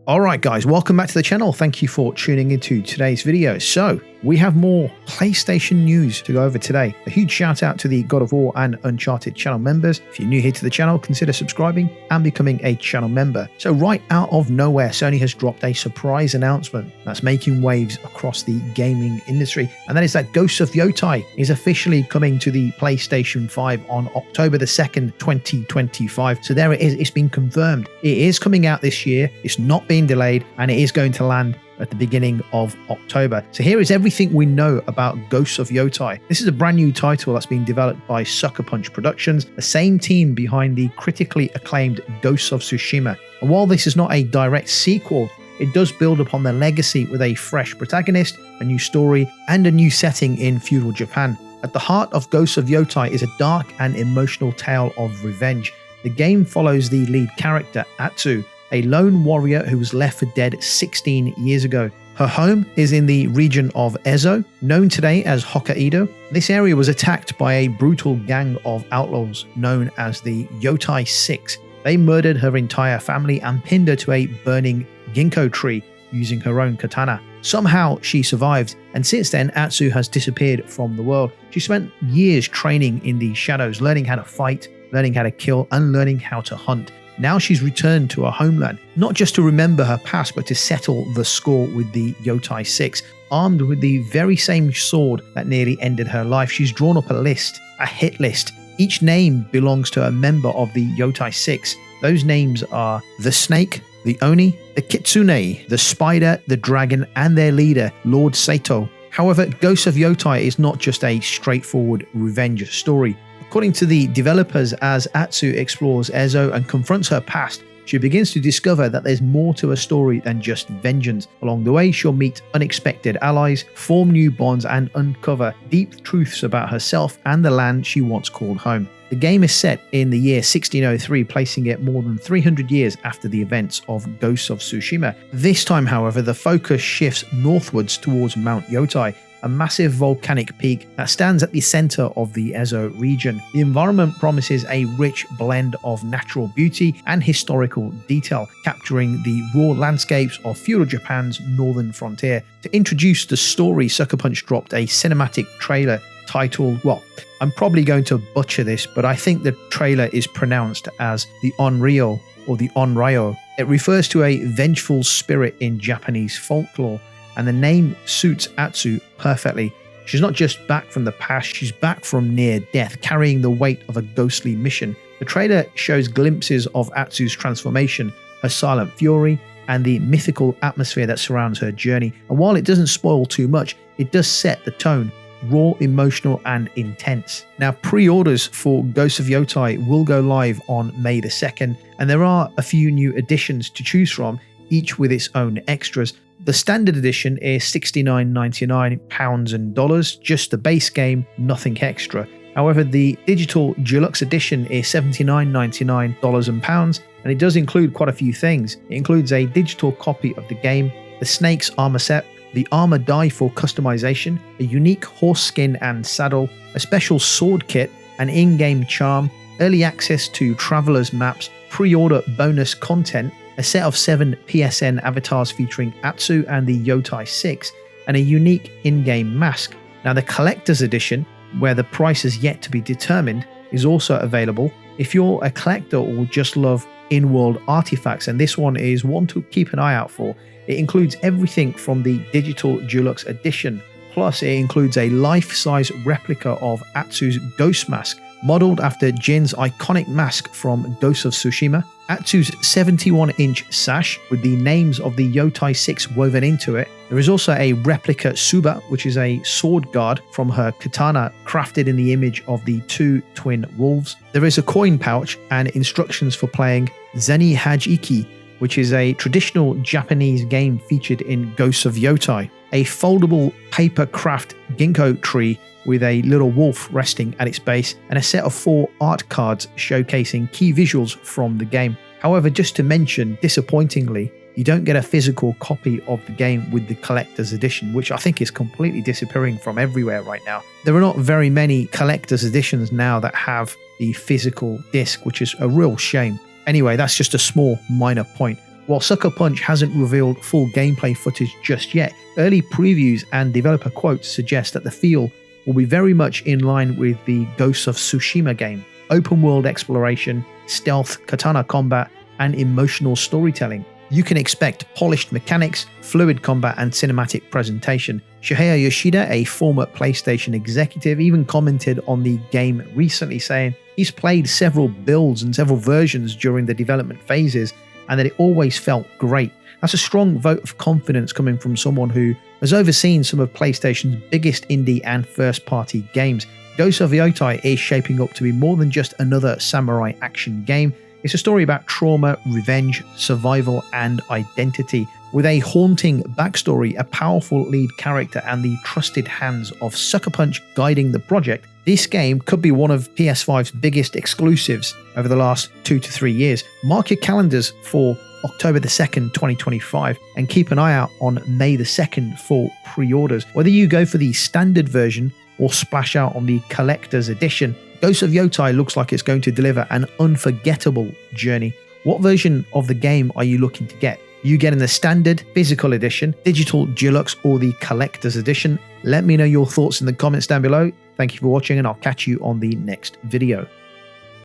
Alright guys, welcome back to the channel. Thank you for tuning into today's video. So, we have more PlayStation news to go over today. A huge shout out to the God of War and Uncharted channel members. If you're new here to the channel, consider subscribing and becoming a channel member. So right out of nowhere, Sony has dropped a surprise announcement that's making waves across the gaming industry. And that is that Ghost of Yotei is officially coming to the PlayStation 5 on October the 2nd, 2025. So there it is, it's been confirmed. It is coming out this year, it's not being delayed, and it is going to land at the beginning of October. So here is everything we know about Ghost of Yotei. This is a brand new title that's been developed by Sucker Punch Productions, the same team behind the critically acclaimed Ghost of Tsushima. And while this is not a direct sequel, it does build upon the legacy with a fresh protagonist, a new story, and a new setting in feudal Japan. At the heart of Ghost of Yotei is a dark and emotional tale of revenge. The game follows the lead character, Atsu, a lone warrior who was left for dead 16 years ago. Her home is in the region of Ezo, known today as Hokkaido. This area was attacked by a brutal gang of outlaws known as the Yōtei Six. They murdered her entire family and pinned her to a burning ginkgo tree using her own katana. Somehow she survived, and since then Atsu has disappeared from the world. She spent years training in the shadows, learning how to fight, learning how to kill, and learning how to hunt. Now she's returned to her homeland, not just to remember her past, but to settle the score with the Yōtei Six. Armed with the very same sword that nearly ended her life, she's drawn up a list, a hit list. Each name belongs to a member of the Yōtei Six. Those names are the Snake, the Oni, the Kitsune, the Spider, the Dragon, and their leader, Lord Sato. However, Ghost of Yotei is not just a straightforward revenge story. According to the developers, as Atsu explores Ezo and confronts her past, she begins to discover that there's more to her story than just vengeance. Along the way, she'll meet unexpected allies, form new bonds, and uncover deep truths about herself and the land she once called home. The game is set in the year 1603, placing it more than 300 years after the events of Ghost of Tsushima. This time, however, the focus shifts northwards towards Mount Yotei, a massive volcanic peak that stands at the center of the Ezo region. The environment promises a rich blend of natural beauty and historical detail, capturing the raw landscapes of feudal Japan's northern frontier. To introduce the story, Sucker Punch dropped a cinematic trailer titled, well, I'm probably going to butcher this, but I think the trailer is pronounced as the Onryo or the Onryo. It refers to a vengeful spirit in Japanese folklore, and the name suits Atsu perfectly. She's not just back from the past, she's back from near death, carrying the weight of a ghostly mission. The trailer shows glimpses of Atsu's transformation, her silent fury, and the mythical atmosphere that surrounds her journey. And while it doesn't spoil too much, it does set the tone, raw, emotional, and intense. Now, pre-orders for Ghost of Yotei will go live on May the 2nd, and there are a few new additions to choose from, each with its own extras. The standard edition is £69.99 and dollars, just the base game, nothing extra. However, the digital Deluxe edition is $79.99 and pounds, and it does include quite a few things. It includes a digital copy of the game, the Snake's armor set, the armor die for customization, a unique horse skin and saddle, a special sword kit, an in-game charm, early access to travelers maps, pre-order bonus content, a set of 7 PSN avatars featuring Atsu and the Yōtei Six, and a unique in-game mask. Now, the collector's edition, where the price is yet to be determined, is also available. If you're a collector or just love in-world artifacts, and this one is one to keep an eye out for. It includes everything from the digital Deluxe edition, plus it includes a life-size replica of Atsu's ghost mask, modeled after Jin's iconic mask from Ghost of Tsushima, Atsu's 71-inch sash with the names of the Yōtei Six woven into it. There is also a replica Tsuba, which is a sword guard from her katana crafted in the image of the 2 twin wolves. There is a coin pouch and instructions for playing Zeni Hajiki, which is a traditional Japanese game featured in Ghost of Yotei, a foldable paper craft ginkgo tree with a little wolf resting at its base, and a set of 4 art cards showcasing key visuals from the game. However, just to mention, disappointingly, you don't get a physical copy of the game with the collector's edition, which I think is completely disappearing from everywhere right now. There are not very many collector's editions now that have the physical disc, which is a real shame. Anyway, that's just a small minor point. While Sucker Punch hasn't revealed full gameplay footage just yet, early previews and developer quotes suggest that the feel will be very much in line with the Ghost of Tsushima game. Open world exploration, stealth, katana combat, and emotional storytelling. You can expect polished mechanics, fluid combat, and cinematic presentation. Shuhei Yoshida, a former PlayStation executive, even commented on the game recently, saying he's played several builds and several versions during the development phases, and that it always felt great. That's a strong vote of confidence coming from someone who has overseen some of PlayStation's biggest indie and first-party games. Ghost of Yotei is shaping up to be more than just another samurai action game. It's a story about trauma, revenge, survival, and identity. With a haunting backstory, a powerful lead character, and the trusted hands of Sucker Punch guiding the project, this game could be one of PS5's biggest exclusives over the last 2 to 3 years. Mark your calendars for October the 2nd, 2025, and keep an eye out on May the 2nd for pre-orders. Whether you go for the standard version or splash out on the collector's edition, Ghost of Yotei looks like it's going to deliver an unforgettable journey. What version of the game are you looking to get? You getting the standard, physical edition, digital deluxe, or the collector's edition? Let me know your thoughts in the comments down below. Thank you for watching, and I'll catch you on the next video.